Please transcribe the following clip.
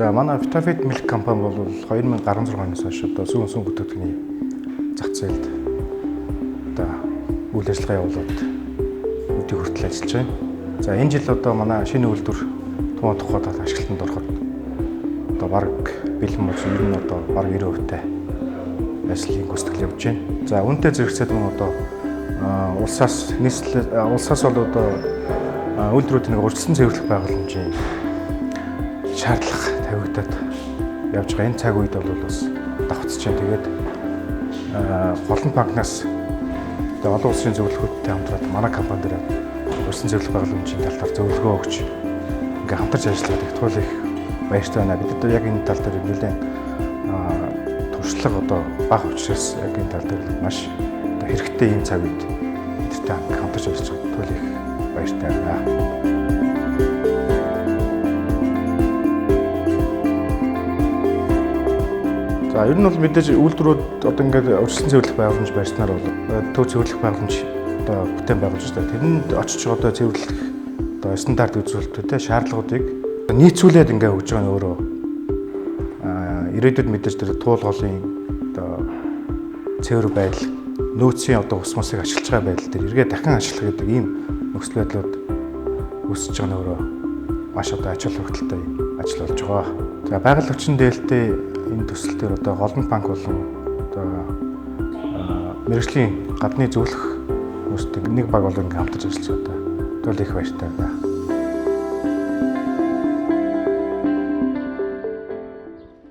За манай Vitafit Milk компани бол 2016 оноос хойш одоо сүн бүтээгдэхүүний зах зээлд одоо үйл ажиллагаа явуулаад өдий хүртэл ажиллаж байна. За энэ жил одоо манай шинэ үйлдвэр Тумаа тухайд ашиглалтанд ороход одоо баг бэлэн болж ер нь одоо баг 90% та ажлын гүйцэтгэл явж байна. За үүнтэй зэрэгцээд мөн одоо улсаас бол одоо үйлдвэрүүдийн урьдчилан цэвэрлэх байгууламжийн шаардлага тавигдаад явж байгаа. Энэ цаг үед бол бас давхцаж байна. Тэгээд голлон банкнаас одоо олон улсын зөвлөгөөтэй хамтраад манай компани дээр урьдчилан цэвэрлэх байгууламжийн талаар зөвлөгөө өгч ингээ хамтарч ажилладаг их туул их баяртай байна. Бид одоо яг энэ тал дээр нэлээд туршлага одоо бага учраас яг энэ тал дээр маш одоо хэрэгтэй юм цаг үед бидтэй хамтарч ажиллаж байгаа туул их баяртай байна. За ер нь бол мэдээж үйлдвэрүүд одоо ингээд урьдчилан цэвэрлэх байгууламж барьснаар бол төв цэвэрлэх байгууламж одоо бүтээн байгуулж байна. Тэрэнд очиж одоо цэвэрлэх одоо стандарт үзүүлэлттэй шаардлагуудыг нийцүүлээд ингээд өгж байгаа нь өөрөө ирээдүйд мэдээж тэр туул голын одоо цэвэр байдал нөөцийн одоо ус мосыг ашиглаж байгаа байдал дээр эргээ дахин ашиглах гэдэг ийм нөхцөл байдлууд үүсэж байгаа нь өөрөө маш одоо ач холбогдолтой ажил болж байгаа. За байгаль орчин дээлтэй энэ төсөл дээр одоо голлон банк болон одоо мэргэжлийн гадны зөвлөх хүмүүстийн нэг баг болон хамтарч ажиллаж байгаа. Туул их баяртай байна.